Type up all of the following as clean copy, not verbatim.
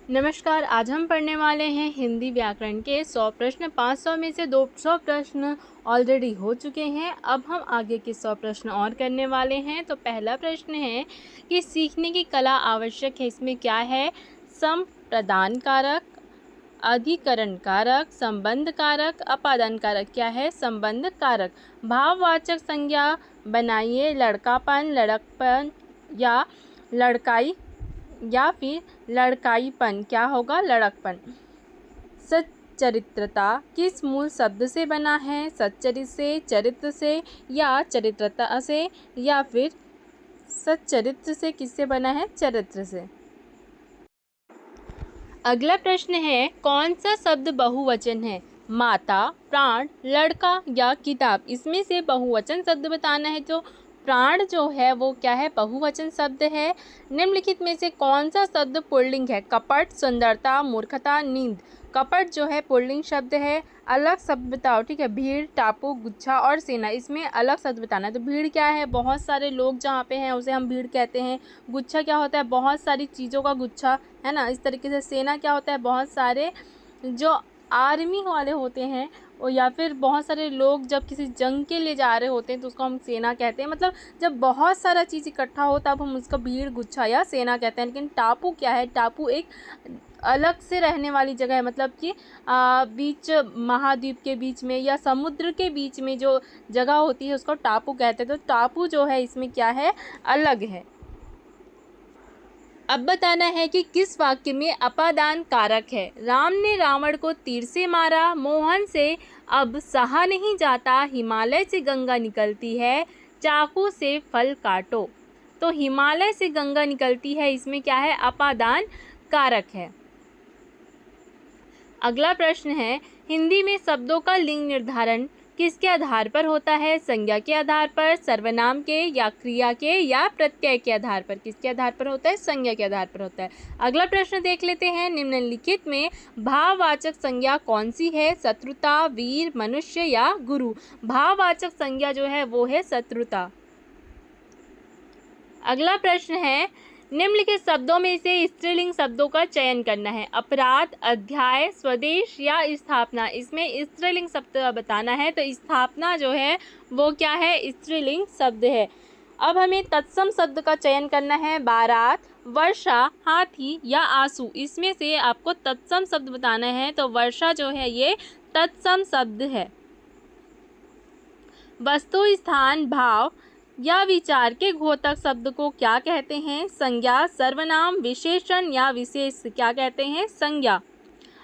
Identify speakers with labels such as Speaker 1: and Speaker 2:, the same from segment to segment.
Speaker 1: नमस्कार। आज हम पढ़ने वाले हैं हिंदी व्याकरण के 100 प्रश्न। 500 में से 200 प्रश्न ऑलरेडी हो चुके हैं। अब हम आगे के 100 प्रश्न और करने वाले हैं। तो पहला प्रश्न है कि सीखने की कला आवश्यक है, इसमें क्या है? संप्रदान कारक, अधिकरण कारक, संबंध कारक, अपादान कारक। क्या है? संबंध कारक। भाववाचक संज्ञा बनाइए। लड़कापन, लड़कपन या लड़काई या फिर लड़काईपन। क्या होगा? लड़कपन। सच्चरित्रता किस मूल शब्द से बना है? सच्चरित से, चरित्र से या चरित्रता से, या फिर सच्चरित्र से किससे बना है? चरित्र से। अगला प्रश्न है, कौन सा शब्द बहुवचन है? माता, प्राण, लड़का या किताब। इसमें से बहुवचन शब्द बताना है। तो प्राण जो है वो क्या है? बहुवचन शब्द है। निम्नलिखित में से कौन सा शब्द पुल्लिंग है? कपट, सुंदरता, मूर्खता, नींद। कपट जो है पुल्लिंग शब्द है। अलग शब्द बताओ। ठीक है, भीड़, टापू, गुच्छा और सेना। इसमें अलग शब्द बताना है। तो भीड़ क्या है? बहुत सारे लोग जहाँ पे हैं उसे हम भीड़ कहते हैं। गुच्छा क्या होता है? बहुत सारी चीज़ों का गुच्छा, है ना। इस तरीके से सेना क्या होता है? बहुत सारे जो आर्मी वाले होते हैं और या फिर बहुत सारे लोग जब किसी जंग के लिए जा रहे होते हैं तो उसको हम सेना कहते हैं। मतलब जब बहुत सारा चीज़ इकट्ठा हो तब हम उसका भीड़, गुच्छा या सेना कहते हैं। लेकिन टापू क्या है? टापू एक अलग से रहने वाली जगह है। मतलब कि बीच महाद्वीप के बीच में या समुद्र के बीच में जो जगह होती है उसको टापू कहते हैं। तो टापू जो है इसमें क्या है? अलग है। अब बताना है कि किस वाक्य में अपादान कारक है। राम ने रावण को तीर से मारा, मोहन से अब सहा नहीं जाता, हिमालय से गंगा निकलती है, चाकू से फल काटो। तो हिमालय से गंगा निकलती है, इसमें क्या है? अपादान कारक है। अगला प्रश्न है, हिंदी में शब्दों का लिंग निर्धारण किसके आधार पर होता है? संज्ञा के आधार पर, सर्वनाम के या क्रिया के या प्रत्यय के आधार पर। किसके आधार पर होता है? संज्ञा के आधार पर होता है। अगला प्रश्न देख लेते हैं, निम्नलिखित में भाववाचक संज्ञा कौन सी है? शत्रुता, वीर, मनुष्य या गुरु। भाववाचक संज्ञा जो है वो है शत्रुता। अगला प्रश्न है, निम्नलिखित शब्दों में से स्त्रीलिंग शब्दों का चयन करना है। अपराध, अध्याय, स्वदेश या स्थापना। इसमें स्त्रीलिंग शब्द बताना है। तो स्थापना जो है वो क्या है? स्त्रीलिंग शब्द है। अब हमें तत्सम शब्द का चयन करना है। बारात, वर्षा, हाथी या आंसू। इसमें से आपको तत्सम शब्द बताना है। तो वर्षा जो है ये तत्सम शब्द है। वस्तु, स्थान, भाव या विचार के घोतक शब्द को क्या कहते हैं? संज्ञा, सर्वनाम, विशेषण या विशेष। क्या कहते हैं? संज्ञा।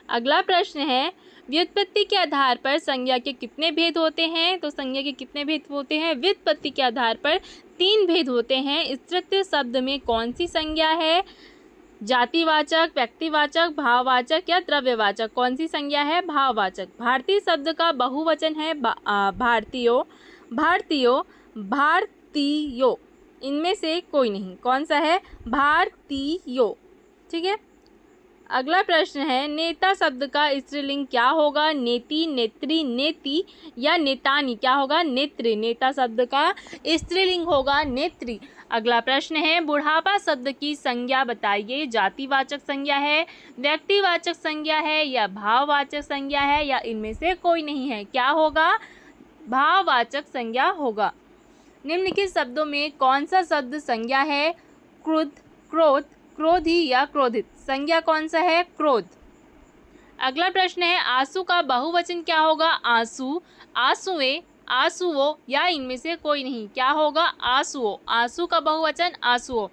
Speaker 1: अगला प्रश्न है, व्युत्पत्ति के आधार पर संज्ञा के कितने भेद होते हैं? तो संज्ञा के कितने भेद होते हैं? व्युत्पत्ति के आधार पर 3 भेद होते हैं। स्त्रीत्व शब्द में कौन सी संज्ञा है? जातिवाचक, व्यक्तिवाचक, भाववाचक या द्रव्यवाचक। कौन सी संज्ञा है? भाववाचक। भारतीय शब्द का बहुवचन है भारतीयों, भारतीयों, भारतीयों। इनमें से कोई नहीं। कौन सा है? भारतीयों। ठीक है। अगला प्रश्न है, नेता शब्द का स्त्रीलिंग क्या होगा? नेति, नेत्री, नेति या नेतानी। क्या होगा? नेत्री। नेता शब्द का स्त्रीलिंग होगा नेत्री। अगला प्रश्न है, बुढ़ापा शब्द की संज्ञा बताइए। जातिवाचक संज्ञा है, व्यक्तिवाचक संज्ञा है या भाववाचक संज्ञा है या इनमें से कोई नहीं है। क्या होगा? भाववाचक संज्ञा होगा। निम्नलिखित शब्दों में कौन सा शब्द संज्ञा है? क्रुद्ध, क्रोध, क्रोधी या क्रोधित। संज्ञा कौन सा है? क्रोध। अगला प्रश्न है, आंसू का बहुवचन क्या होगा? आंसू, आंसुएं, आंसुओं या इनमें से कोई नहीं। क्या होगा? आंसुओं। आंसू का बहुवचन आंसुओं।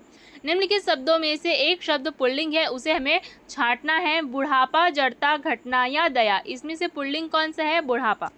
Speaker 1: निम्नलिखित शब्दों में से एक शब्द पुल्लिंग है, उसे हमें छांटना है। बुढ़ापा, जड़ता, घटना या दया। इसमें से पुल्लिंग कौन सा है? बुढ़ापा।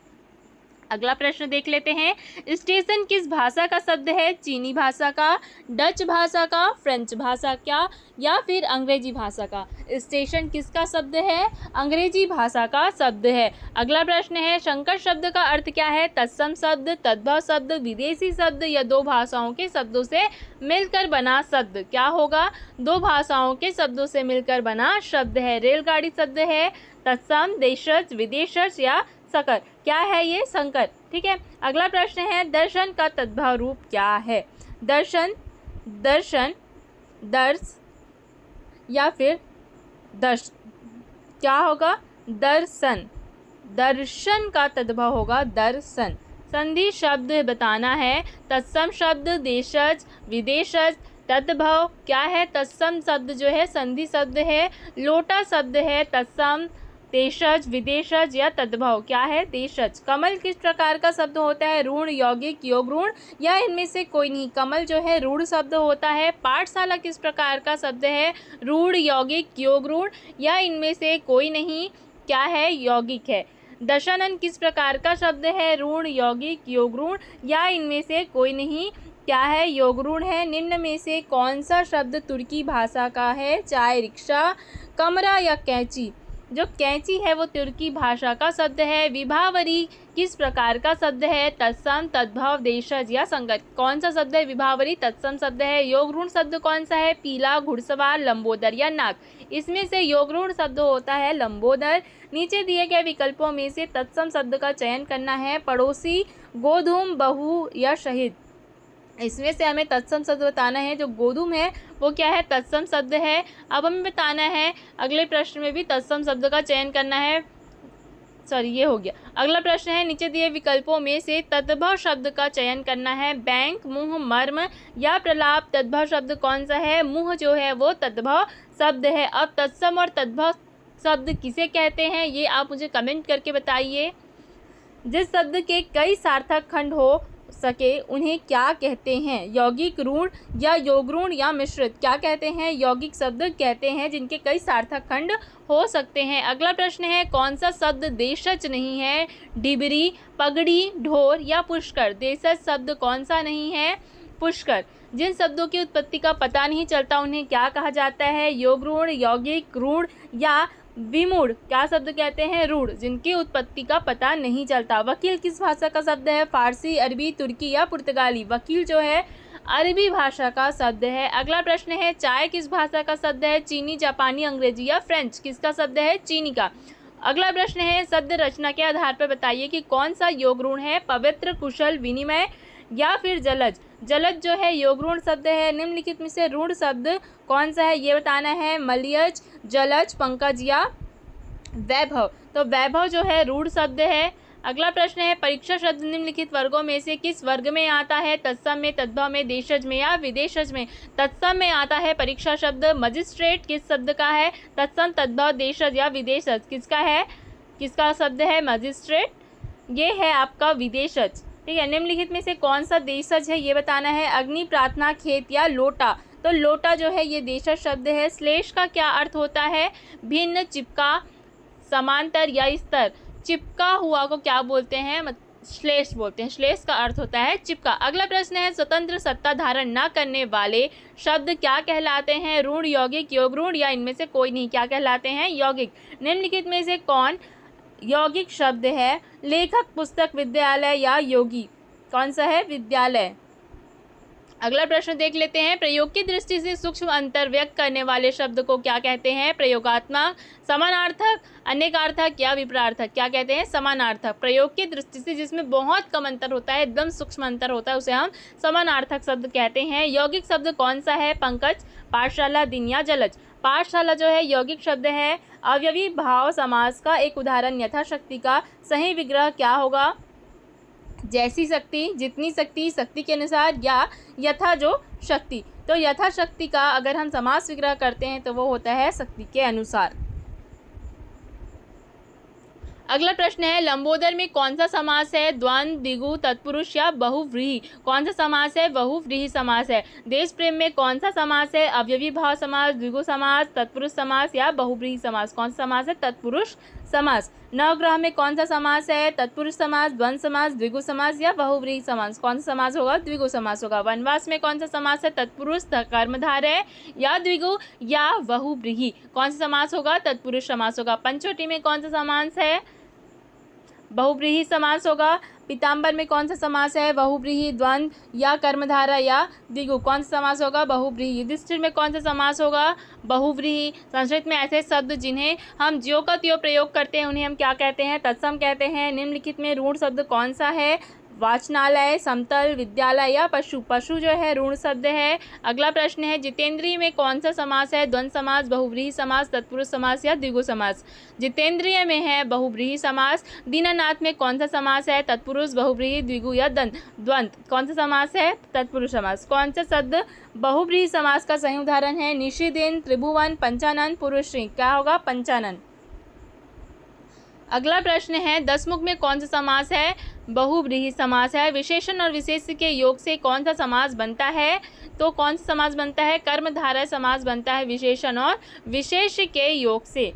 Speaker 1: अगला प्रश्न देख लेते हैं, स्टेशन किस भाषा का शब्द है? चीनी भाषा का, डच भाषा का, फ्रेंच भाषा का या फिर अंग्रेजी भाषा का। स्टेशन किसका शब्द है? अंग्रेजी भाषा का शब्द है। अगला प्रश्न है, संकर शब्द का अर्थ क्या है? तत्सम शब्द, तद्भव शब्द, विदेशी शब्द या 2 भाषाओं के शब्दों से मिलकर बना शब्द। क्या होगा? 2 भाषाओं के शब्दों से मिलकर बना शब्द है। रेलगाड़ी शब्द है तत्सम, देशज, विदेशज या संकर। क्या है ये? संकर। ठीक है। अगला प्रश्न है, दर्शन का तद्भव रूप क्या है? दर्शन, दर्शन, दर्श या फिर दर्श क्या होगा? दर्शन। दर्शन का तद्भव होगा दर्शन। संधि शब्द बताना है। तत्सम शब्द देशज, विदेशज। तद्भव क्या है? तत्सम शब्द जो है संधि शब्द है। लोटा शब्द है तत्सम, देशज, विदेशज या तद्भव क्या है? देशज। कमल किस प्रकार का शब्द होता है? ऋण, यौगिक, योग ऋण या इनमें से कोई नहीं। कमल जो है ऋण शब्द होता है। पाठशाला किस प्रकार का शब्द है? ऋण, यौगिक, योग ऋण या इनमें से कोई नहीं, क्या है? यौगिक है। दशानन किस प्रकार का शब्द है? ऋण, यौगिक, योग ऋण या इनमें से कोई नहीं, क्या है? योग ऋण है। निम्न में से कौन सा शब्द तुर्की भाषा का है? चाय, रिक्शा, कमरा या कैंची। जो कैंची है वो तुर्की भाषा का शब्द है। विभावरी किस प्रकार का शब्द है? तत्सम, तद्भव, देशज या संगत। कौन सा शब्द है? विभावरी तत्सम शब्द है। योग ऋण शब्द कौन सा है? पीला, घुड़सवार, लंबोदर या नाग। इसमें से योग ऋण शब्द होता है लंबोदर। नीचे दिए गए विकल्पों में से तत्सम शब्द का चयन करना है। पड़ोसी, गोधूम, बहू या शहीद। इसमें से हमें तत्सम शब्द बताना है। जो गोधूम है वो क्या है? तत्सम शब्द है। अब हमें बताना है अगले प्रश्न में भी तत्सम शब्द का चयन करना है। सॉरी, ये हो गया। अगला प्रश्न है नीचे दिए विकल्पों में से तद्भव शब्द का चयन करना है। बैंक, मुंह, मर्म या प्रलाप। तद्भव शब्द कौन सा है? मुंह जो है वो तद्भव शब्द है। अब तत्सम और तद्भव शब्द किसे कहते हैं ये आप मुझे कमेंट करके बताइए। जिस शब्द के कई सार्थक खंड हो सके उन्हें क्या कहते हैं? यौगिक, ऋण या योग ऋण या मिश्रित। क्या कहते हैं? यौगिक शब्द कहते हैं जिनके कई सार्थक खंड हो सकते हैं। अगला प्रश्न है कौन सा शब्द देशज नहीं है? डिबरी, पगड़ी, ढोर या पुष्कर। देशज शब्द कौन सा नहीं है? पुष्कर। जिन शब्दों की उत्पत्ति का पता नहीं चलता उन्हें क्या कहा जाता है? योग ऋण, यौगिक ऋण या विमूढ़। क्या शब्द कहते हैं? रूढ़। जिनकी उत्पत्ति का पता नहीं चलता। वकील किस भाषा का शब्द है? फारसी, अरबी, तुर्की या पुर्तगाली। वकील जो है अरबी भाषा का शब्द है। अगला प्रश्न है चाय किस भाषा का शब्द है? चीनी, जापानी, अंग्रेजी या फ्रेंच। किसका शब्द है? चीनी का। अगला प्रश्न है शब्द रचना के आधार पर बताइए कि कौन सा योग ऋण है? पवित्र, कुशल, विनिमय या फिर जलज। जलज जो है योग ऋण शब्द है। निम्नलिखित में से ऋण शब्द कौन सा है ये बताना है। मलयज, जलज, पंकज या वैभव। तो वैभव जो है ऋण शब्द है। अगला प्रश्न है परीक्षा शब्द निम्नलिखित वर्गों में से किस वर्ग में आता है? तत्सम में, तद्भव में, देशज में या विदेशज में। तत्सम में आता है परीक्षा शब्द। मजिस्ट्रेट किस शब्द का है? तत्सम, तद्भव, देशज या विदेशज। किसका है? किसका शब्द है? मजिस्ट्रेट। ये है आपका विदेशज। ठीक है। निम्नलिखित में से कौन सा देशज है ये बताना है। अग्नि, प्रार्थना, खेत या लोटा। तो लोटा जो है ये देशज शब्द है। श्लेष का क्या अर्थ होता है? भिन्न, चिपका, समांतर या स्तर। चिपका हुआ को क्या बोलते हैं? श्लेष बोलते हैं। श्लेष का अर्थ होता है चिपका। अगला प्रश्न है स्वतंत्र सत्ता धारण न करने वाले शब्द क्या कहलाते हैं? ऋण, यौगिक, योग ऋण या इनमें से कोई नहीं। क्या कहलाते हैं? यौगिक। निम्नलिखित में से कौन यौगिक शब्द है? लेखक, पुस्तक, विद्यालय या योगी। कौन सा है? विद्यालय। अगला प्रश्न देख लेते हैं प्रयोग की दृष्टि से सूक्ष्म अंतर व्यक्त करने वाले शब्द को क्या कहते हैं? प्रयोगात्मक, समानार्थक, अनेकार्थक या विपरार्थक। क्या कहते हैं? समानार्थक। प्रयोग की दृष्टि से जिसमें बहुत कम अंतर होता है, एकदम सूक्ष्म अंतर होता है, उसे हम समानार्थक शब्द कहते हैं। यौगिक शब्द कौन सा है? पंकज, पाठशाला, दिन या जलज। पाठशाला जो है यौगिक शब्द है। अवयवी भाव समास का एक उदाहरण यथाशक्ति का सही विग्रह क्या होगा? जैसी शक्ति, जितनी शक्ति, शक्ति के अनुसार या यथा जो शक्ति। तो यथाशक्ति का अगर हम समास विग्रह करते हैं तो वो होता है शक्ति के अनुसार। अगला प्रश्न है लंबोदर में कौन सा समास है? द्वंद्व, द्विगु, तत्पुरुष या बहुव्रीहि। कौन सा समास है? बहुव्रीहि समास है। देश प्रेम में कौन सा समास है? अवयवी भाव समास, द्विगु समास, तत्पुरुष समास या बहुव्रीहि समास। कौन सा समास है? तत्पुरुष समास। नवग्रह में कौन सा समास है? तत्पुरुष समास, द्वंद्व समास, द्विगु समास या बहुव्रीहि समास। कौन सा समास होगा? द्विगु समास होगा। वनवास में कौन सा समास है? तत्पुरुष, कर्मधारय या द्विगु या बहुव्रीहि। कौन सा समास होगा? तत्पुरुष समास होगा। पंचवटी में कौन सा समास है? बहुव्रीहि समास होगा। पीताम्बर में कौन सा समास है? बहुव्रीहि, द्वंद्व या कर्मधारय या द्विगु। कौन सा समास होगा? बहुव्रीहि। युधिष्ठिर में कौन सा समास होगा? बहुव्रीहि। संस्कृत में ऐसे शब्द जिन्हें हम ज्यों का त्यों प्रयोग करते हैं उन्हें हम क्या कहते हैं? तत्सम कहते हैं। निम्नलिखित में ऋण शब्द कौन सा है? वाचनालय, समतल, विद्यालय या पशु। पशु जो है ऋण शब्द है। अगला प्रश्न है जितेंद्रिय में कौन सा समास है? द्वंद्व समास, बहुव्रीहि समास, तत्पुरुष समास या द्विगु समास। जितेंद्रिय में है बहुव्रीहि समास। दीनानाथ में कौन सा समास है? तत्पुरुष, बहुव्रीहि, द्विगु या द्वंद्व। कौन सा समास है? तत्पुरुष समास। कौन सा शब्द बहुव्रीहि समास का सही उदाहरण है? निशिदिन, त्रिभुवन, पंचानन, पुरुषी। क्या होगा? पंचानन। अगला प्रश्न है दसमुख में कौन सा समास है? बहुव्रीहि समास है। विशेषण और विशेष के योग से कौन सा समास बनता है? तो कौन सा समास बनता है? कर्मधारय समास बनता है विशेषण और विशेष के योग से।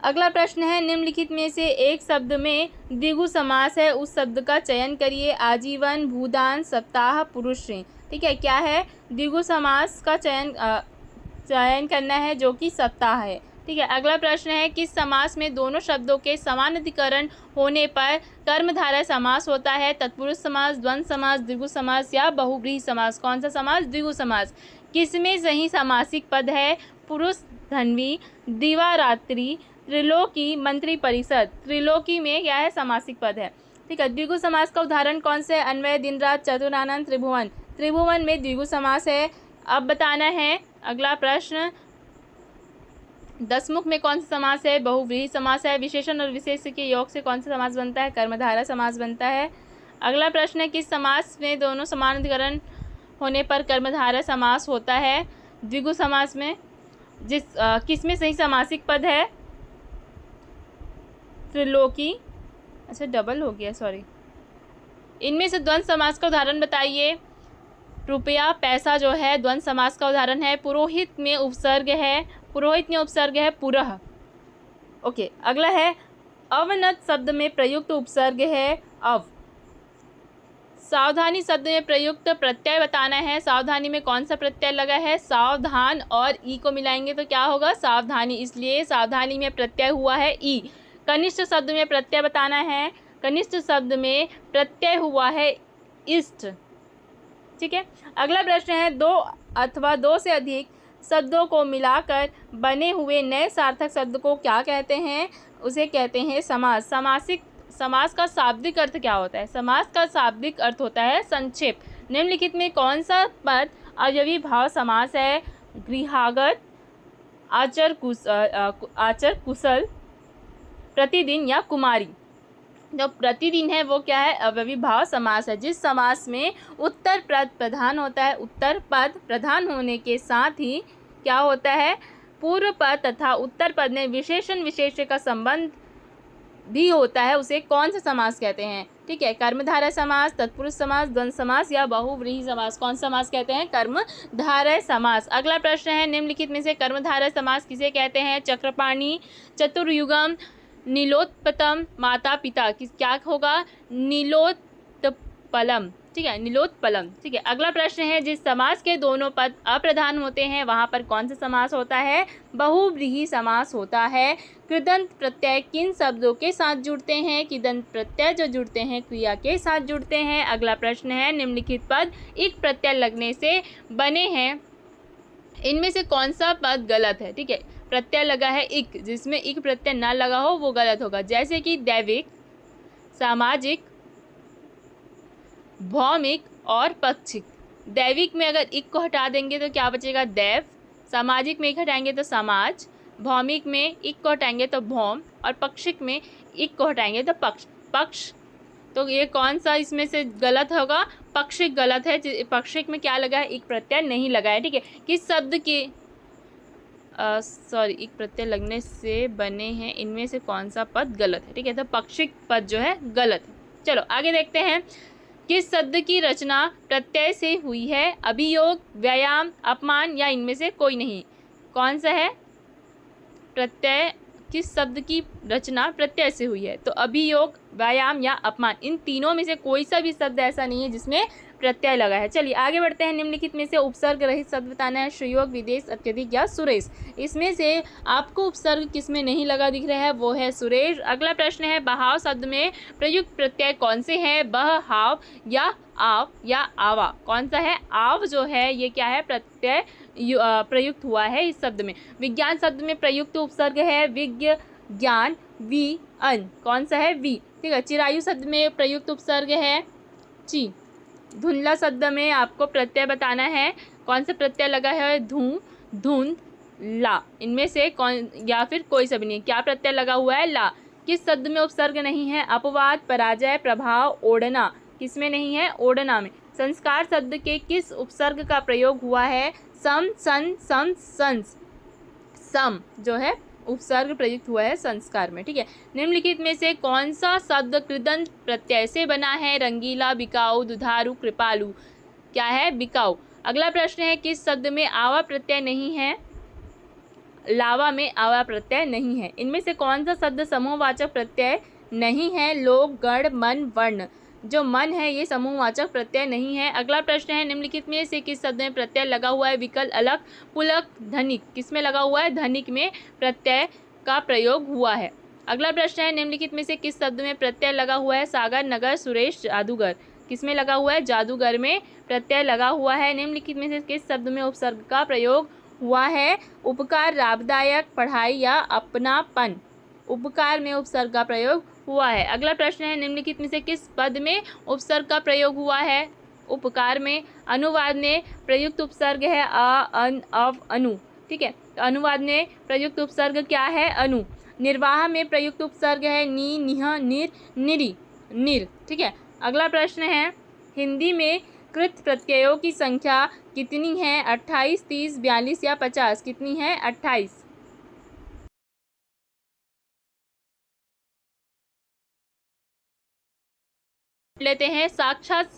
Speaker 1: अगला प्रश्न है निम्नलिखित में से एक शब्द में द्विगु समास है, उस शब्द का चयन करिए। आजीवन, भूदान, सप्ताह, पुरुषी। ठीक है, क्या है? द्विगु समास का चयन करना है जो कि सप्ताह है। ठीक है, अगला प्रश्न है किस समास में दोनों शब्दों के समान अधिकरण होने पर कर्मधारय समास होता है? तत्पुरुष समास, द्वंद्व समास, द्विगु समास या बहुव्रीहि समास। कौन सा समास? द्विगु समास। किसमें सही समासिक पद है? पुरुष, धन्वी, दिवारात्रि, त्रिलोकी, मंत्री परिषद। त्रिलोकी में क्या है? समासिक पद है। ठीक है, द्विगु समास का उदाहरण कौन से? अन्वय, दिन रात, चतुरानन, त्रिभुवन। त्रिभुवन में द्विगु समास है। अब बताना है अगला प्रश्न दसमुख में कौन सा समास है? बहुव्रीहि समास है। विशेषण और विशेष के योग से कौन सा समास बनता है? कर्मधारय समास बनता है। अगला प्रश्न है किस समास में दोनों समान अधिकरण होने पर कर्मधारय समास होता है? द्विगु समास में। किसमें सही समासिक पद है? त्रिलोकी। अच्छा, डबल हो गया, सॉरी। इनमें से द्वंद्व समास का उदाहरण बताइए। रुपया, पैसा जो है द्वंद्व समास का उदाहरण है। पुरोहित में उपसर्ग है, पुरोहित में उपसर्ग है पुरः। ओके, अगला है अवनत शब्द में प्रयुक्त उपसर्ग है अव। सावधानी शब्द में प्रयुक्त प्रत्यय बताना है। सावधानी में कौन सा प्रत्यय लगा है? सावधान और ई को मिलाएंगे तो क्या होगा? सावधानी, इसलिए सावधानी में प्रत्यय हुआ है ई। कनिष्ठ शब्द में प्रत्यय बताना है। कनिष्ठ शब्द में प्रत्यय हुआ है इष्ट। ठीक है, अगला प्रश्न है दो अथवा दो से अधिक शब्दों को मिलाकर बने हुए नए सार्थक शब्द को क्या कहते हैं? उसे कहते हैं समास। समास का शाब्दिक अर्थ क्या होता है? समास का शाब्दिक अर्थ होता है संक्षेप। निम्नलिखित में कौन सा पद अवयवी भाव समास है? गृहागत, आचर कुशल, प्रतिदिन या कुमारी। जो प्रतिदिन है वो क्या है? अवयवी भाव समास है। जिस समास में उत्तर पद प्रधान होता है, उत्तर पद प्रधान होने के साथ ही क्या होता है? पूर्व पद तथा उत्तर पद में विशेषण विशेष्य का संबंध भी होता है, उसे कौन सा समास कहते हैं? ठीक है, कर्मधारय समास, तत्पुरुष समास, द्वंद्व समास या बहुव्रीहि समास। कौन सा समास कहते हैं? कर्मधारय समास। अगला प्रश्न है निम्नलिखित में से कर्मधारय समास किसे कहते हैं? चक्रपाणी, चतुर्युगम, नीलोत्पलम, माता पिता। क्या होगा? नीलोत्पलम। ठीक है, नीलोत्पलम। ठीक है, अगला प्रश्न है जिस समास के दोनों पद अप्रधान होते हैं वहाँ पर कौन सा समास होता है? बहुव्रीहि समास होता है। कृदंत प्रत्यय किन शब्दों के साथ जुड़ते हैं? कृदंत प्रत्यय जो जुड़ते हैं क्रिया के साथ जुड़ते हैं। अगला प्रश्न है निम्नलिखित पद इक प्रत्यय लगने से बने हैं, इनमें से कौन सा पद गलत है? ठीक है, प्रत्यय लगा है इक, जिसमें इक प्रत्यय ना लगा हो वो गलत होगा। जैसे कि दैविक, सामाजिक, भौमिक और पक्षिक। दैविक में अगर इक को हटा देंगे तो क्या बचेगा? दैव। सामाजिक में इक हटाएंगे तो समाज। भौमिक में इक को हटाएंगे तो भौम। और पक्षिक में इक को हटाएंगे तो पक्ष। पक्ष, तो ये कौन सा इसमें से गलत होगा? पक्षिक गलत है। पक्षिक में क्या लगा है? इक प्रत्यय नहीं लगा है। ठीक है, किस शब्द की इक प्रत्यय लगने से बने हैं, इनमें से कौन सा पद गलत है? ठीक है, तो पक्षिक पद जो है गलत है। चलो आगे देखते हैं किस शब्द की रचना प्रत्यय से हुई है? अभियोग, व्यायाम, अपमान या इनमें से कोई नहीं। कौन सा है? प्रत्यय, किस शब्द की रचना प्रत्यय से हुई है? तो अभियोग, व्यायाम या अपमान, इन तीनों में से कोई सा भी शब्द ऐसा नहीं है जिसमें प्रत्यय लगा है। चलिए आगे बढ़ते हैं। निम्नलिखित में से उपसर्ग रहित शब्द बताना है। सुयोग, विदेश, अत्यधिक या सुरेश। इसमें से आपको उपसर्ग किसमें नहीं लगा दिख रहा है? वो है सुरेश। अगला प्रश्न है बहाव शब्द में प्रयुक्त प्रत्यय कौन से हैं? बह, हाव या आव या आवा। कौन सा है? आव जो है ये क्या है? प्रत्यय प्रयुक्त हुआ है इस शब्द में। विज्ञान शब्द में प्रयुक्त उपसर्ग है विज्ञ, ज्ञान, वी अन, कौन सा है? वी। ठीक है। चिरायु शब्द में प्रयुक्त उपसर्ग है ची। धुंधला शब्द में आपको प्रत्यय बताना है, कौन सा प्रत्यय लगा है? धू, धुंध, ला, इनमें से कौन, या फिर कोई सा भी नहीं। क्या प्रत्यय लगा हुआ है? ला। किस शब्द में उपसर्ग नहीं है? अपवाद, पराजय, प्रभाव, ओढ़ना, किसमें नहीं है? ओढ़ना में। संस्कार शब्द के किस उपसर्ग का प्रयोग हुआ है? सम, सन, सम, संस, सम जो है उपसर्ग प्रयुक्त हुआ है संस्कार में। ठीक है। निम्नलिखित में से कौन सा शब्द कृदंत प्रत्यय से बना है? रंगीला, बिकाऊ, दुधारू, कृपालु, क्या है? बिकाऊ। अगला प्रश्न है, किस शब्द में आवा प्रत्यय नहीं है? लावा में आवा प्रत्यय नहीं है। इनमें से कौन सा शब्द समूहवाचक प्रत्यय नहीं है? लोक, गण, मन, वर्ण, जो मन है ये समूहवाचक प्रत्यय नहीं है। अगला प्रश्न है, निम्नलिखित में से किस शब्द में प्रत्यय लगा हुआ है? विकल्प, अलग, पुलक, धनिक, किसमें लगा हुआ है? धनिक में प्रत्यय का प्रयोग हुआ है। अगला प्रश्न है, निम्नलिखित में से किस शब्द में प्रत्यय लगा हुआ है? सागर, नगर, सुरेश, जादूगर, किसमें लगा हुआ है? जादूगर में प्रत्यय लगा हुआ है। निम्नलिखित में से किस शब्द में उपसर्ग का प्रयोग हुआ है? उपकार, लाभदायक, पढ़ाई या अपनापन, उपकार में उपसर्ग का प्रयोग हुआ है। अगला प्रश्न है, निम्नलिखित में से किस पद में उपसर्ग का प्रयोग हुआ है? उपकार में। अनुवाद में प्रयुक्त उपसर्ग है अ, अन, अव, अनु। ठीक है। तो अनुवाद में प्रयुक्त उपसर्ग क्या है? अनु। निर्वाह में प्रयुक्त उपसर्ग है नी, निह, निर, निरी, निर। ठीक है। अगला प्रश्न है, हिंदी में कृत प्रत्ययों की संख्या कितनी है? 28, 30, 42 या 50, कितनी है? 28। लेते हैं। साक्षात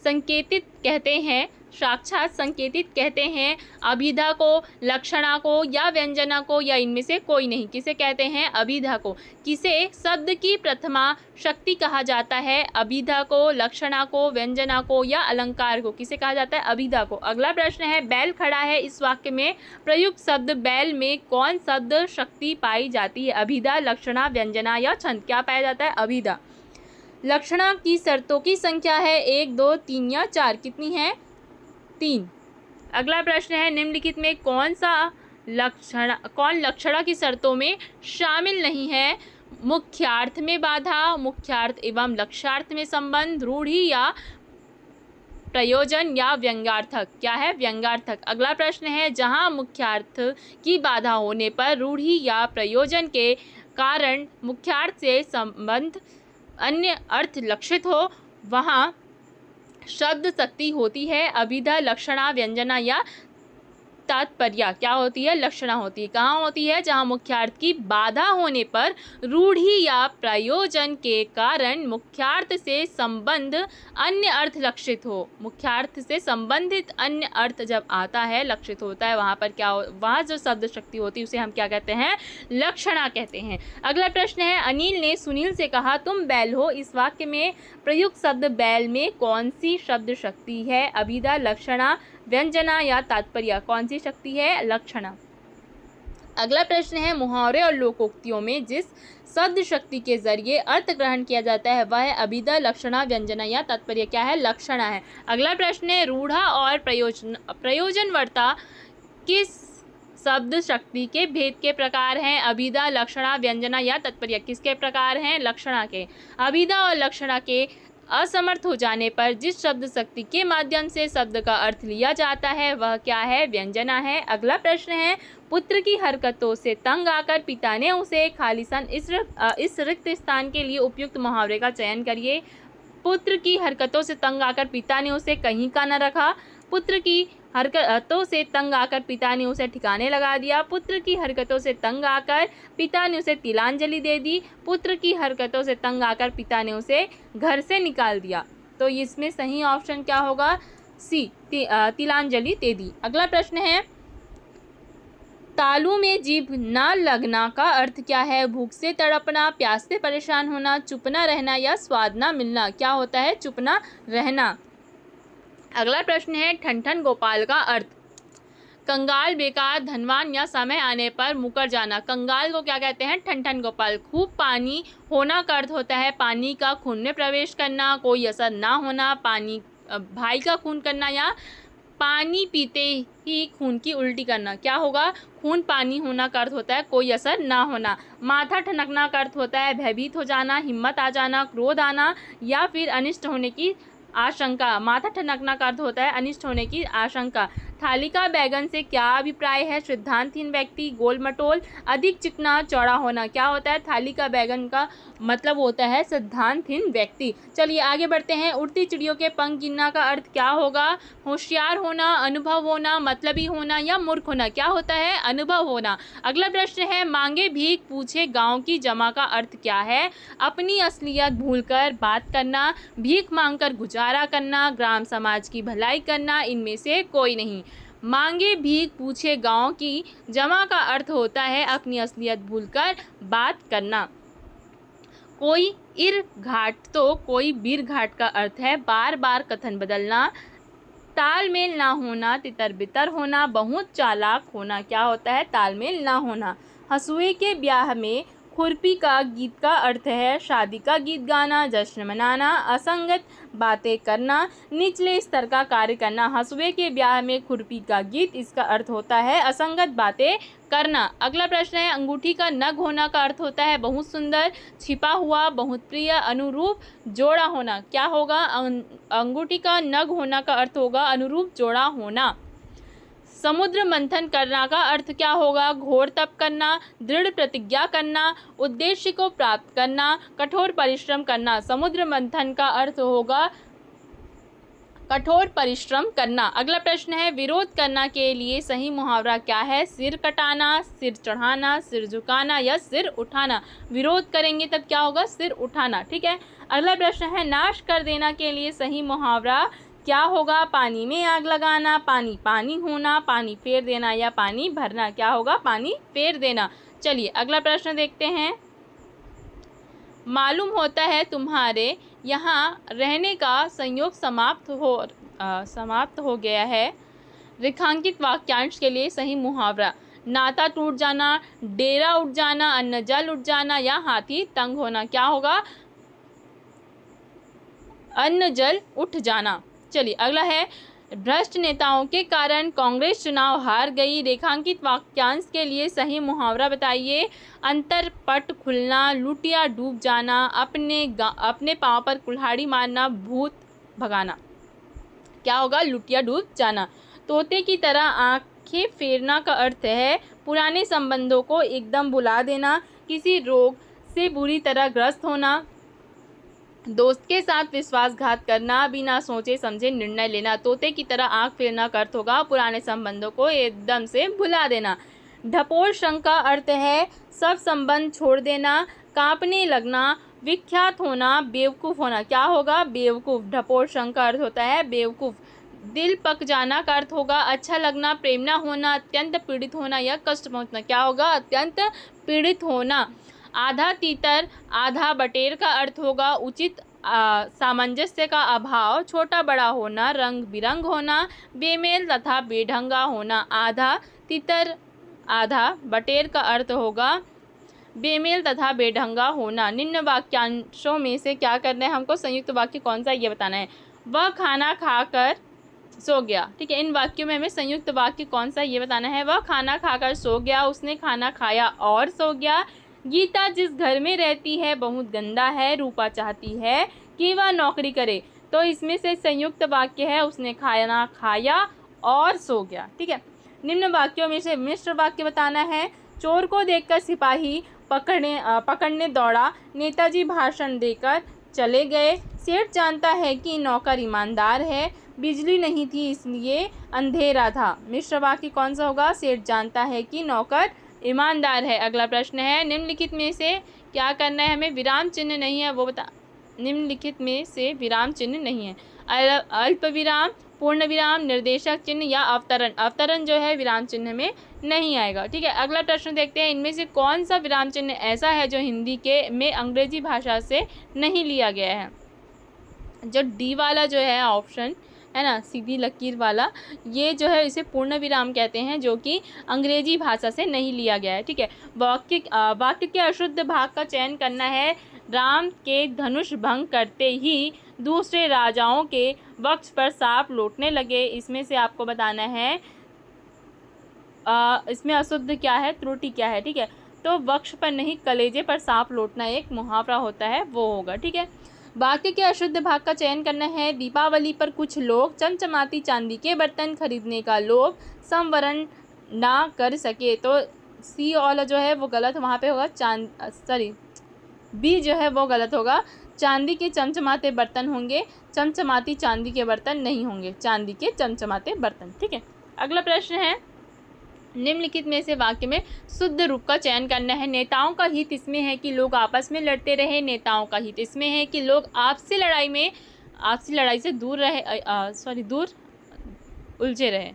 Speaker 1: संकेतित कहते हैं, साक्षात संकेतित कहते हैं अभिधा को, लक्षणा को या व्यंजना को, या इनमें से कोई नहीं। किसे कहते हैं? अभिधा को। किसे शब्द की प्रथमा शक्ति कहा जाता है? अभिधा को, लक्षणा को, व्यंजना को या अलंकार को, किसे कहा जाता है? अभिधा को। अगला प्रश्न है, बैल खड़ा है, इस वाक्य में प्रयुक्त शब्द बैल में कौन शब्द शक्ति पाई जाती है? अभिधा, लक्षणा, व्यंजना या छंद, क्या पाया जाता है? अभिधा। लक्षणा की शर्तों की संख्या है 1, 2, 3 या 4, कितनी है? 3। अगला प्रश्न है, निम्नलिखित में कौन लक्षणा की शर्तों में शामिल नहीं है? मुख्यार्थ में बाधा, मुख्यार्थ एवं लक्ष्यार्थ में संबंध, रूढ़ि या प्रयोजन या व्यंग्यार्थक, क्या है? व्यंग्यार्थक। अगला प्रश्न है, जहां मुख्यार्थ की बाधा होने पर रूढ़ि या प्रयोजन के कारण मुख्यार्थ से संबंध अन्य अर्थ लक्षित हो, वहाँ शब्द शक्ति होती है अभिधा, लक्षणा, व्यंजना या तात्पर्य, क्या होती है? लक्षणा होती है। कहाँ होती है? जहाँ मुख्यार्थ की बाधा होने पर रूढ़ि या प्रयोजन के कारण मुख्यार्थ से संबंध अन्य अर्थ लक्षित हो। मुख्यार्थ से संबंधित अन्य अर्थ जब आता है, लक्षित होता है, वहाँ पर क्या वहाँ जो शब्द शक्ति होती है उसे हम क्या कहते हैं? लक्षणा कहते हैं। अगला प्रश्न है, अनिल ने सुनील से कहा तुम बैल हो, इस वाक्य में प्रयुक्त शब्द बैल में कौन सी शब्द शक्ति है? अभिधा, लक्षणा, व्यंजना या तात्पर्य, कौन सी शक्ति है? लक्षणा। अगला प्रश्न है, मुहावरे और लोकोक्तियों में जिस शब्द शक्ति के जरिए अर्थ ग्रहण किया जाता है वह है अभिधा, लक्षणा, व्यंजना या तात्पर्य, क्या है? लक्षणा है। अगला प्रश्न है, रूढ़ा और प्रयोजनवर्ता किस शब्द शक्ति के भेद के प्रकार हैं? अभिधा, लक्षणा, व्यंजना या तात्पर्य, किसके प्रकार हैं? लक्षणा के। अभिधा और लक्षणा के असमर्थ हो जाने पर जिस शब्द शक्ति के माध्यम से शब्द का अर्थ लिया जाता है वह क्या है? व्यंजना है। अगला प्रश्न है, पुत्र की हरकतों से तंग आकर पिता ने उसे खालिसन इस रिक्त स्थान के लिए उपयुक्त मुहावरे का चयन करिए। पुत्र की हरकतों से तंग आकर पिता ने उसे कहीं का न रखा। पुत्र की हरकतों से तंग आकर पिता ने उसे ठिकाने लगा दिया। पुत्र की हरकतों से तंग आकर पिता ने उसे तिलांजलि दे दी। पुत्र की हरकतों से तंग आकर पिता ने उसे घर से निकाल दिया। तो इसमें सही ऑप्शन क्या होगा? सी, तिलांजलि दे दी। अगला प्रश्न है, तालू में जीभ ना लगना का अर्थ क्या है? भूख से तड़पना, प्यास से परेशान होना, चुप ना रहना या स्वाद ना मिलना, क्या होता है? चुप ना रहना। अगला प्रश्न है, ठन गोपाल का अर्थ? कंगाल, बेकार, धनवान या समय आने पर मुकर जाना। कंगाल को क्या कहते हैं? ठन गोपाल। खूब पानी होना का अर्थ होता है पानी का खून में प्रवेश करना, कोई असर ना होना, पानी भाई का खून करना या पानी पीते ही खून की उल्टी करना, क्या होगा? खून पानी होना का अर्थ होता है कोई असर ना होना। माथा ठनकना का अर्थ होता है भयभीत हो जाना, हिम्मत आ जाना, क्रोध आना या फिर अनिष्ट होने की आशंका। माथा ठनकना का अर्थ होता है अनिष्ट होने की आशंका। थाली का बैगन से क्या अभिप्राय है? सिद्धांतहीन व्यक्ति, गोल मटोल, अधिक चिकना, चौड़ा होना। क्या होता है? थाली का बैगन का मतलब होता है सिद्धांतहीन व्यक्ति। चलिए आगे बढ़ते हैं। उड़ती चिड़ियों के पंख गिनना का अर्थ क्या होगा? होशियार होना, अनुभव होना, मतलबी होना या मूर्ख होना। क्या होता है? अनुभव होना। अगला प्रश्न है मांगे भीख पूछे गाँव की जमा का अर्थ क्या है? अपनी असलियत भूलकर बात करना, भीख मांगकर गुजारा करना, ग्राम समाज की भलाई करना, इनमें से कोई नहीं। मांगे भीख पूछे गाँव की जमा का अर्थ होता है अपनी असलियत भूलकर बात करना। कोई इर घाट तो कोई बीर घाट का अर्थ है बार बार कथन बदलना, तालमेल ना होना, तितर बितर होना, बहुत चालाक होना। क्या होता है? तालमेल ना होना। हंसुए के ब्याह में खुरपी का गीत का अर्थ है शादी का गीत गाना, जश्न मनाना, असंगत बातें करना, निचले स्तर का कार्य करना। हंसुए के ब्याह में खुरपी का गीत, इसका अर्थ होता है असंगत बातें करना। अगला प्रश्न है अंगूठी का नग होना का अर्थ होता है बहुत सुंदर, छिपा हुआ, बहुत प्रिय, अनुरूप, जोड़ा होना। क्या होगा? अंगूठी का नग होना का अर्थ होगा अनुरूप, जोड़ा होना। समुद्र मंथन करना का अर्थ क्या होगा? घोर तप करना, दृढ़ प्रतिज्ञा करना, उद्देश्य को प्राप्त करना, कठोर परिश्रम करना। समुद्र मंथन का अर्थ होगा कठोर परिश्रम करना। अगला प्रश्न है विरोध करना के लिए सही मुहावरा क्या है? सिर कटाना, सिर चढ़ाना, सिर झुकाना या सिर उठाना। विरोध करेंगे तब क्या होगा? सिर उठाना। ठीक है। अगला प्रश्न है नाश कर देना के लिए सही मुहावरा क्या होगा? पानी में आग लगाना, पानी पानी होना, पानी फेर देना या पानी भरना। क्या होगा? पानी फेर देना। चलिए अगला प्रश्न देखते हैं। मालूम होता है तुम्हारे यहाँ रहने का संयोग समाप्त हो गया है। रेखांकित वाक्यांश के लिए सही मुहावरा। नाता टूट जाना, डेरा उठ जाना, अन्न जल उठ जाना या हाथी तंग होना। क्या होगा? अन्न जल उठ जाना। चलिए अगला है भ्रष्ट नेताओं के कारण कांग्रेस चुनाव हार गई। रेखांकित वाक्यांश के लिए सही मुहावरा बताइए। अंतरपट खुलना, लुटिया डूब जाना, अपने पाँव पर कुल्हाड़ी मारना, भूत भगाना। क्या होगा? लुटिया डूब जाना। तोते की तरह आंखें फेरना का अर्थ है पुराने संबंधों को एकदम भुला देना, किसी रोग से बुरी तरह ग्रस्त होना, दोस्त के साथ विश्वासघात करना, बिना सोचे समझे निर्णय लेना। तोते की तरह आंख फेरना का अर्थ होगा पुराने संबंधों को एकदम से भुला देना। ढपोल शंख का अर्थ है सब संबंध छोड़ देना, कांपने लगना, विख्यात होना, बेवकूफ़ होना। क्या होगा? बेवकूफ़। ढपोल शंख का अर्थ होता है बेवकूफ़। दिल पक जाना का अर्थ होगा अच्छा लगना, प्रेम ना होना, अत्यंत पीड़ित होना या कष्ट पहुँचना। क्या होगा? अत्यंत पीड़ित होना। आधा तीतर आधा बटेर का अर्थ होगा उचित सामंजस्य का अभाव, छोटा बड़ा होना, रंग बिरंग होना, बेमेल तथा बेढंगा होना। आधा तीतर आधा बटेर का अर्थ होगा बेमेल तथा बेढंगा होना। निम्न वाक्यांशों में से क्या करना है हमको? संयुक्त वाक्य कौन सा ये बताना है। वह खाना खाकर सो गया। ठीक है। इन वाक्यों में हमें संयुक्त वाक्य कौन सा ये बताना है। वह खाना खाकर सो गया, उसने खाना खाया और सो गया। गीता जिस घर में रहती है बहुत गंदा है, रूपा चाहती है कि वह नौकरी करे। तो इसमें से संयुक्त वाक्य है उसने खाना खाया और सो गया। ठीक है। निम्न वाक्यों में से मिश्र वाक्य बताना है। चोर को देखकर सिपाही पकड़ने दौड़ा, नेताजी भाषण देकर चले गए। सेठ जानता है कि नौकर ईमानदार है, बिजली नहीं थी इसलिए अंधेरा था। मिश्र वाक्य कौन सा होगा? सेठ जानता है कि नौकर ईमानदार है। अगला प्रश्न है निम्नलिखित में से क्या करना है हमें? विराम चिन्ह नहीं है वो बता। निम्नलिखित में से विराम चिन्ह नहीं है। अल्प विराम, पूर्ण विराम, निर्देशक चिन्ह या अवतरण। अवतरण जो है विराम चिन्ह में नहीं आएगा। ठीक है। अगला प्रश्न देखते हैं इनमें से कौन सा विराम चिन्ह ऐसा है जो हिंदी में अंग्रेजी भाषा से नहीं लिया गया है। जो डी वाला जो है ऑप्शन है ना, सीधी लकीर वाला, ये जो है इसे पूर्ण विराम कहते हैं जो कि अंग्रेजी भाषा से नहीं लिया गया है। ठीक है। वाक्य के अशुद्ध भाग का चयन करना है। राम के धनुष भंग करते ही दूसरे राजाओं के वक्ष पर सांप लौटने लगे। इसमें से आपको बताना है इसमें अशुद्ध क्या है, त्रुटि क्या है। ठीक है, तो वक्ष पर नहीं कलेजे पर सांप लौटना एक मुहावरा होता है, वो होगा। ठीक है, वाक्य के अशुद्ध भाग का चयन करना है। दीपावली पर कुछ लोग चमचमाती चांदी के बर्तन खरीदने का लोभ संवरण ना कर सके, तो सी वाला जो है वो गलत वहाँ पे होगा। बी जो है वो गलत होगा। चांदी के चमचमाते बर्तन होंगे, चमचमाती चांदी के बर्तन नहीं होंगे, चांदी के चमचमाते बर्तन। ठीक है, अगला प्रश्न है, निम्नलिखित में से वाक्य में शुद्ध रूप का चयन करना है। नेताओं का हित इसमें है कि लोग आपस में लड़ते रहे। नेताओं का हित इसमें है कि लोग आपसी लड़ाई से दूर उलझे रहे।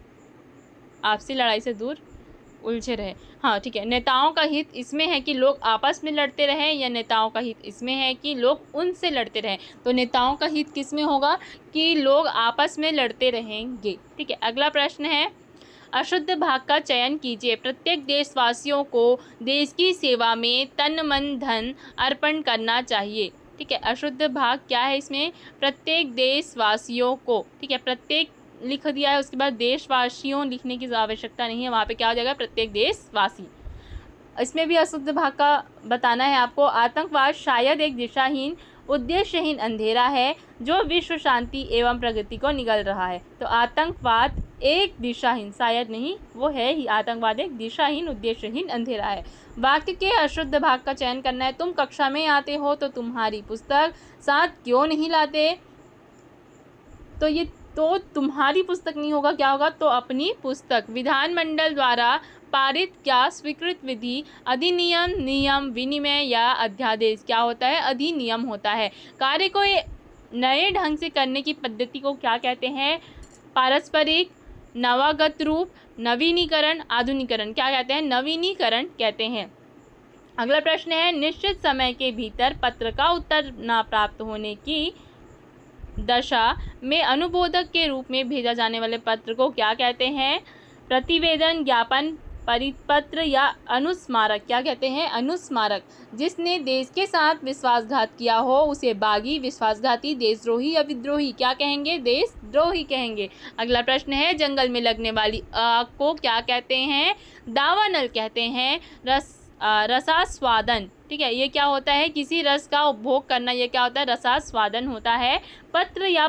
Speaker 1: आपसी लड़ाई से दूर उलझे रहे। हाँ ठीक है, नेताओं का हित इसमें है कि लोग आपस में लड़ते रहें, या नेताओं का हित इसमें है कि लोग उनसे लड़ते रहें। तो नेताओं का हित किस में होगा कि लोग आपस में लड़ते रहेंगे। ठीक है, अगला प्रश्न है, अशुद्ध भाग का चयन कीजिए। प्रत्येक देशवासियों को देश की सेवा में तन मन धन अर्पण करना चाहिए। ठीक है, अशुद्ध भाग क्या है इसमें, प्रत्येक देशवासियों को। ठीक है, प्रत्येक लिख दिया है, उसके बाद देशवासियों लिखने की आवश्यकता नहीं है, वहाँ पे क्या हो जाएगा, प्रत्येक देशवासी। इसमें भी अशुद्ध भाग का बताना है आपको। आतंकवाद शायद एक दिशाहीन उद्देश्यहीन अंधेरा है जो विश्व शांति एवं प्रगति को निगल रहा है। तो आतंकवाद एक दिशाहीन, शायद नहीं, वो है ही, आतंकवाद एक दिशाहीन उद्देश्यहीन अंधेरा है। वाक्य के अशुद्ध भाग का चयन करना है। तुम कक्षा में आते हो तो तुम्हारी पुस्तक साथ क्यों नहीं लाते, तो ये तो तुम्हारी पुस्तक नहीं होगा, क्या होगा, तो अपनी पुस्तक। विधानमंडल द्वारा पारित क्या स्वीकृत विधि अधिनियम, नियम, विनिमय या अध्यादेश क्या होता है, अधिनियम होता है। कार्य को नए ढंग से करने की पद्धति को क्या कहते हैं, पारस्परिक, नवागत रूप, नवीनीकरण, आधुनिकरण क्या कहते हैं, नवीनीकरण कहते हैं। अगला प्रश्न है, निश्चित समय के भीतर पत्र का उत्तर न प्राप्त होने की दशा में अनुबोधक के रूप में भेजा जाने वाले पत्र को क्या कहते हैं, प्रतिवेदन, ज्ञापन, परिपत्र या अनुस्मारक क्या कहते हैं, अनुस्मारक। जिसने देश के साथ विश्वासघात किया हो उसे बागी, विश्वासघाती, देशद्रोही या विद्रोही क्या कहेंगे, देशद्रोही कहेंगे। अगला प्रश्न है, जंगल में लगने वाली आग को क्या कहते हैं, दावानल कहते हैं। रसास्वादन, ठीक है, ये क्या होता है, किसी रस का उपभोग करना, ये क्या होता है, रसास्वादन होता है। पत्र या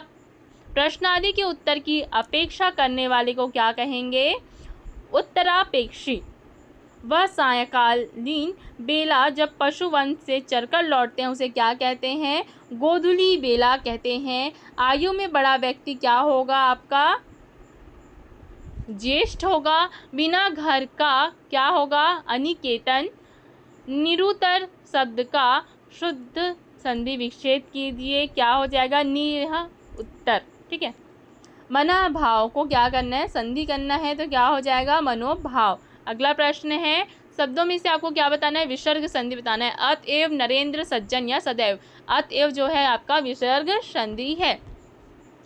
Speaker 1: प्रश्न आदि के उत्तर की अपेक्षा करने वाले को क्या कहेंगे, उत्तरापेक्षी। वह सायंकालीन बेला जब पशु वन से चरकर लौटते हैं उसे क्या कहते हैं, गोधूली बेला कहते हैं। आयु में बड़ा व्यक्ति क्या होगा आपका, ज्येष्ठ होगा। बिना घर का क्या होगा, अनिकेतन। निरुत्तर शब्द का शुद्ध संधि विच्छेद कीजिए, क्या हो जाएगा, निह उत्तर। ठीक है, मनाभाव को क्या करना है, संधि करना है, तो क्या हो जाएगा, मनोभाव। अगला प्रश्न है, शब्दों में से आपको क्या बताना है, विसर्ग संधि बताना है। अतएव, नरेंद्र, सज्जन या सदैव। अतएव जो है आपका विसर्ग संधि है।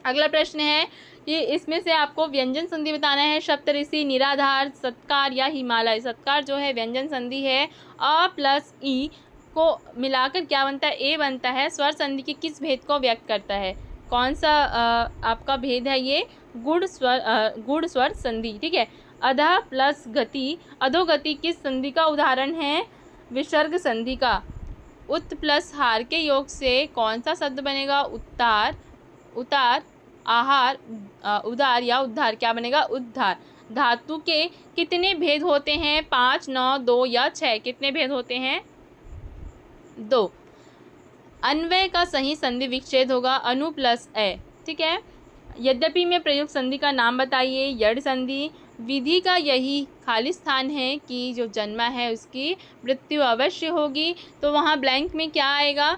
Speaker 1: अगला प्रश्न है, ये इसमें से आपको व्यंजन संधि बताना है। सप्तऋषि, निराधार, सत्कार या हिमालय। सत्कार जो है व्यंजन संधि है। अ प्लस ई को मिलाकर क्या बनता है, ए बनता है। स्वर संधि के किस भेद को व्यक्त करता है, कौन सा आपका भेद है, ये गुण स्वर संधि। ठीक है, अधः प्लस गति, अधोगति किस संधि का उदाहरण है, विसर्ग संधि का। उत प्लस हार के योग से कौन सा शब्द बनेगा, उत्तार, उतार, आहार, उदार या उद्धार क्या बनेगा, उद्धार। धातु के कितने भेद होते हैं, 5, 9, 2 या 6। कितने भेद होते हैं, 2। अन्वय का सही संधि विच्छेद होगा अनु प्लस ए। ठीक है, यद्यपि में प्रयुक्त संधि का नाम बताइए, यड़ संधि। विधि का यही खाली स्थान है कि जो जन्मा है उसकी मृत्यु अवश्य होगी, तो वहाँ ब्लैंक में क्या आएगा,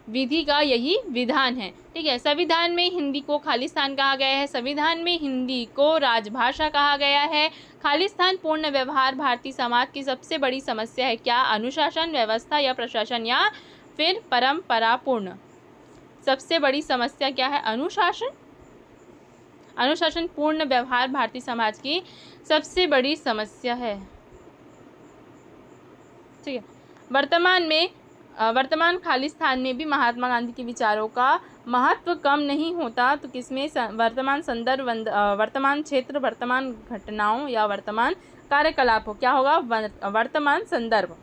Speaker 1: विधि का यही विधान है। ठीक है, संविधान में हिंदी को खाली स्थान कहा गया है। संविधान में हिंदी को राजभाषा कहा गया है। खाली स्थान पूर्ण व्यवहार भारतीय समाज की सबसे बड़ी समस्या है, क्या, अनुशासन, व्यवस्था या प्रशासन या फिर परंपरापूर्ण। सबसे बड़ी समस्या क्या है, अनुशासन। अनुशासन पूर्ण व्यवहार भारतीय समाज की सबसे बड़ी समस्या है। ठीक है, वर्तमान में वर्तमान खालिस्तान में भी महात्मा गांधी के विचारों का महत्व कम नहीं होता, तो किसमें वर्तमान संदर्भ, वर्तमान क्षेत्र, वर्तमान घटनाओं या वर्तमान कार्यकलाप हो, क्या होगा वर्तमान संदर्भ।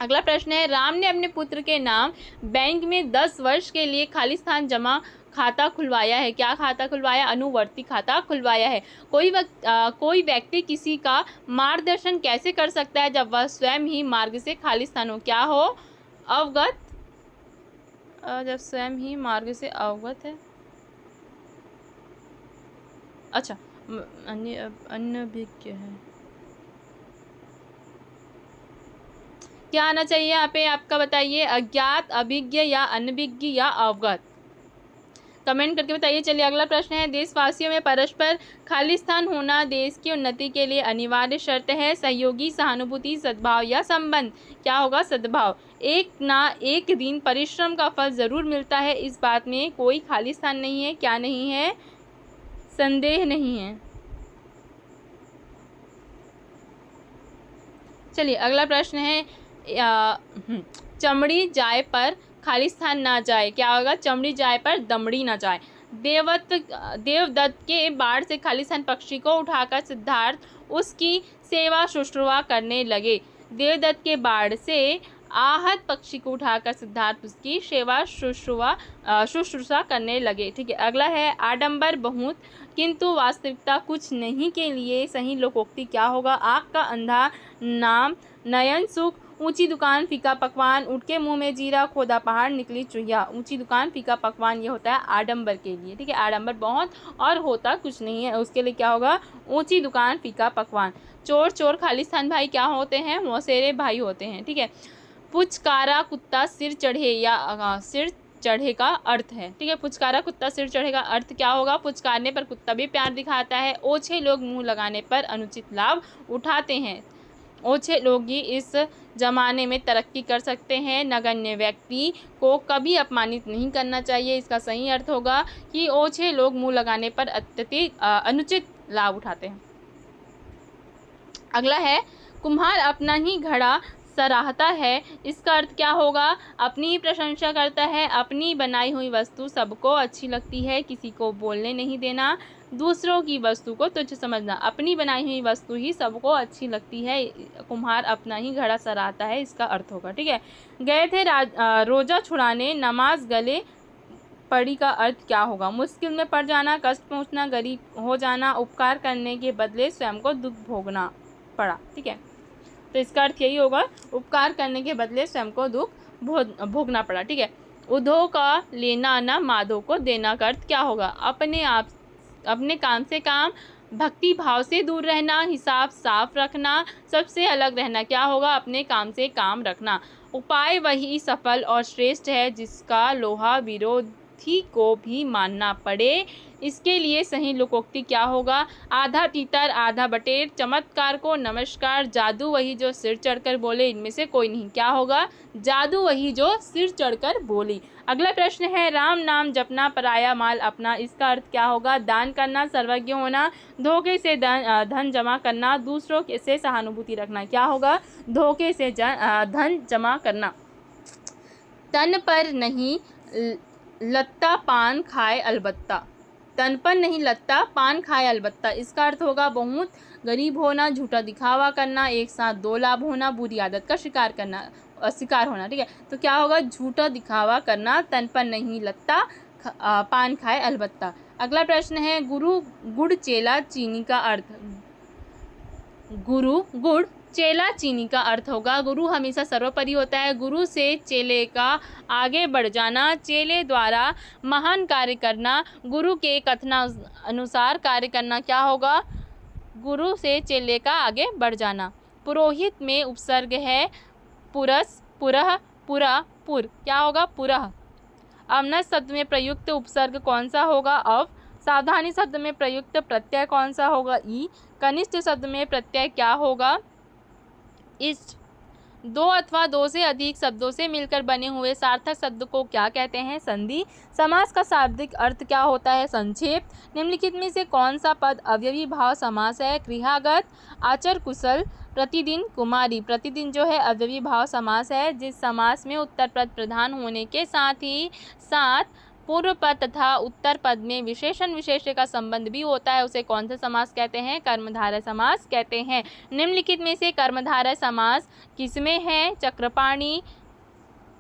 Speaker 1: अगला प्रश्न है, राम ने अपने पुत्र के नाम बैंक में 10 वर्ष के लिए खालिस्तान जमा खाता खुलवाया है। क्या खाता खुलवाया? अनुवर्ती खाता खुलवाया है। कोई व्यक्ति किसी का मार्गदर्शन कैसे कर सकता है जब वह स्वयं ही मार्ग से खालिस्तान हो, क्या हो अवगत, जब स्वयं ही मार्ग से अवगत है। अच्छा, अनभिज्ञ है, क्या आना चाहिए यहाँ पे आपका, बताइए, अज्ञात, अभिज्ञ या अनभिज्ञ या अवगत, कमेंट करके बताइए। चलिए अगला प्रश्न है, देशवासियों में परस्पर खालिस्तान होना देश की उन्नति के लिए अनिवार्य शर्त है। सहयोगी, सहानुभूति, सद्भाव या संबंध, क्या होगा सद्भाव। एक ना एक दिन परिश्रम का फल जरूर मिलता है, इस बात में कोई खालिस्तान नहीं है, क्या नहीं है, संदेह नहीं है। चलिए अगला प्रश्न है, चमड़ी जाए पर खालिस्तान ना जाए, क्या होगा, चमड़ी जाए पर दमड़ी ना जाए। देवदत्त के बाढ़ से खालिस्तान पक्षी को उठाकर सिद्धार्थ उसकी सेवा शुश्रूषा करने लगे। देवदत्त के बाढ़ से आहत पक्षी को उठाकर सिद्धार्थ उसकी सेवा शुश्रूषा करने लगे। ठीक है, अगला है, आडंबर बहुत किंतु वास्तविकता कुछ नहीं के लिए सही लोकोक्ति क्या होगा। आँख का अंधा नाम नयन सुख, ऊंची दुकान फीका पकवान, उठ के मुंह में जीरा, खोदा पहाड़ निकली चुहिया। ऊंची दुकान फीका पकवान ये होता है आडंबर के लिए। ठीक है, आडंबर बहुत और होता कुछ नहीं है, उसके लिए क्या होगा ऊंची दुकान फीका पकवान। चोर चोर खालिस्तान भाई क्या होते हैं, मौसेरे भाई होते हैं। ठीक है, पुचकारा कुत्ता सिर चढ़े या सिर चढ़े का अर्थ है। ठीक है, पुचकारा कुत्ता सिर चढ़े का अर्थ क्या होगा, पुचकारने पर कुत्ता भी प्यार दिखाता है। ओछे लोग मुंह लगाने पर अनुचित लाभ उठाते हैं। ओछे लोग ही इस जमाने में तरक्की कर सकते हैं। नगण्य व्यक्ति को कभी अपमानित नहीं करना चाहिए, इसका सही अर्थ होगा कि ओछे लोग मुंह लगाने पर अत्यधिक अनुचित लाभ उठाते हैं। अगला है, कुम्हार अपना ही घड़ा सराहता है, इसका अर्थ क्या होगा, अपनी ही प्रशंसा करता है। अपनी बनाई हुई वस्तु सबको अच्छी लगती है, किसी को बोलने नहीं देना, दूसरों की वस्तु को तुच्छ समझना। अपनी बनाई हुई वस्तु ही सबको अच्छी लगती है, कुम्हार अपना ही घड़ा सराहता है, इसका अर्थ होगा। ठीक है, गए थे रोजा छुड़ाने, नमाज गले पड़ी का अर्थ क्या होगा, मुश्किल में पड़ जाना, कष्ट पहुंचना, गरीब हो जाना, उपकार करने के बदले स्वयं को दुख भोगना पड़ा। ठीक है, तो इसका अर्थ यही होगा, उपकार करने के बदले स्वयं को दुख भोगना पड़ा। ठीक है, उधो का लेना ना माधो को देना का अर्थ क्या होगा, अपने काम से काम, भक्ति भाव से दूर रहना, हिसाब साफ रखना, सबसे अलग रहना, क्या होगा अपने काम से काम रखना। उपाय वही सफल और श्रेष्ठ है जिसका लोहा विरोधी को भी मानना पड़े, इसके लिए सही लोकोक्ति क्या होगा, आधा तीतर आधा बटेर, चमत्कार को नमस्कार, जादू वही जो सिर चढ़कर बोले, इनमें से कोई नहीं, क्या होगा जादू वही जो सिर चढ़कर बोली। अगला प्रश्न है, राम नाम जपना पराया माल अपना, इसका अर्थ क्या होगा, दान करना, सर्वज्ञ होना, धोखे से धन जमा करना, दूसरों से सहानुभूति रखना, क्या होगा धोखे से धन जमा करना। तन पर नहीं लत्ता पान खाए अलबत्ता, तन पर नहीं लत्ता पान खाए अलबत्ता, इसका अर्थ होगा बहुत गरीब होना, झूठा दिखावा करना, एक साथ दो लाभ होना, बुरी आदत का शिकार होना। ठीक है, तो क्या होगा झूठा दिखावा करना, तन पर नहीं लत्ता पान खाए अलबत्ता। अगला प्रश्न है, गुरु गुड़ चेला चीनी का अर्थ, गुरु गुड़ चेला चीनी का अर्थ होगा, गुरु हमेशा सर्वोपरि होता है, गुरु से चेले का आगे बढ़ जाना, चेले द्वारा महान कार्य करना, गुरु के कथनानुसार कार्य करना, क्या होगा गुरु से चेले का आगे बढ़ जाना। पुरोहित में उपसर्ग है पुरस, पुरह, पुरा, पुर, क्या होगा पुरह। अवनत शब्द में प्रयुक्त उपसर्ग कौन सा होगा, अव। सावधानी शब्द में प्रयुक्त प्रत्यय कौन सा होगा, ई। कनिष्ठ शब्द में प्रत्यय क्या होगा, इष्ट। दो अथवा दो से अधिक शब्दों से मिलकर बने हुए सार्थक शब्द को क्या कहते हैं? संधि। समास का शाब्दिक अर्थ क्या होता है? संक्षेप। निम्नलिखित में से कौन सा पद अवयवी भाव समास है? क्रियागत, आचर कुशल, प्रतिदिन, कुमारी। प्रतिदिन जो है अवयवी भाव समास है, जिस समास में उत्तर पद प्रधान होने के साथ ही साथ पूर्व पद तथा उत्तर पद में विशेषण विशेष्य का संबंध भी होता है, उसे कौन सा समास कहते हैं? कर्मधारय समास कहते हैं। निम्नलिखित में से कर्मधारय समास किसमें है? चक्रपाणी,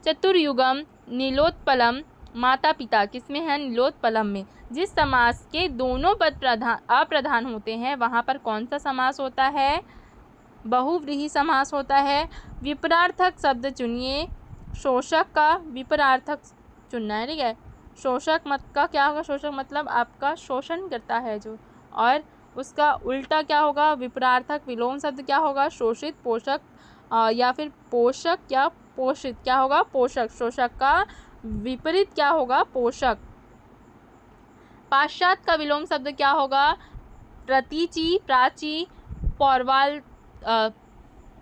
Speaker 1: चतुर्युगम, नीलोत्पलम, माता पिता। किसमें है? नीलोत्पलम में। जिस समास के दोनों पद अप्रधान होते हैं वहाँ पर कौन सा समास होता है? बहुव्रीहि समास होता है। विपरार्थक शब्द चुनिए। शोषक का विपरार्थक चुनना है, ठीक है। शोषक मत का क्या होगा? शोषक मतलब आपका शोषण करता है जो, और उसका उल्टा क्या होगा? विपरार्थक विलोम शब्द क्या होगा? शोषित, पोषक या फिर पोषक या पोषित। क्या होगा? पोषक। शोषक का विपरीत क्या होगा? पोषक। पाश्चात्य का विलोम शब्द क्या होगा? प्रतीचि, प्राची,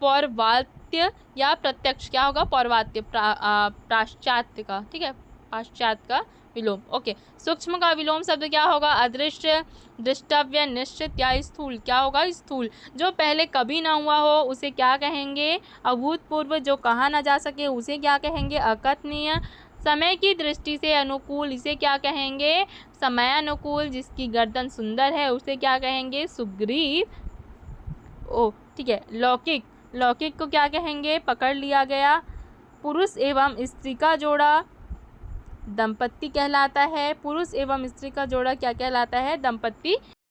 Speaker 1: पौर्वात्य या प्रत्यक्ष। क्या होगा? पौर्वात्य। पाश्चात्य का, ठीक है, पाश्चात्य का विलोम। ओके। सूक्ष्म का विलोम शब्द क्या होगा? अदृश्य, दृष्टव्य, निश्चित या स्थूल। क्या होगा? स्थूल। जो पहले कभी ना हुआ हो उसे क्या कहेंगे? अभूतपूर्व। जो कहा ना जा सके उसे क्या कहेंगे? अकथनीय। समय की दृष्टि से अनुकूल, इसे क्या कहेंगे? समयानुकूल। जिसकी गर्दन सुंदर है उसे क्या कहेंगे? सुग्रीव। ओ, ठीक है। लौकिक, लौकिक को क्या कहेंगे? पकड़ लिया गया। पुरुष एवं स्त्री का जोड़ा दंपत्ति कहलाता है। पुरुष एवं स्त्री का जोड़ा क्या कहलाता है? दंपत्ति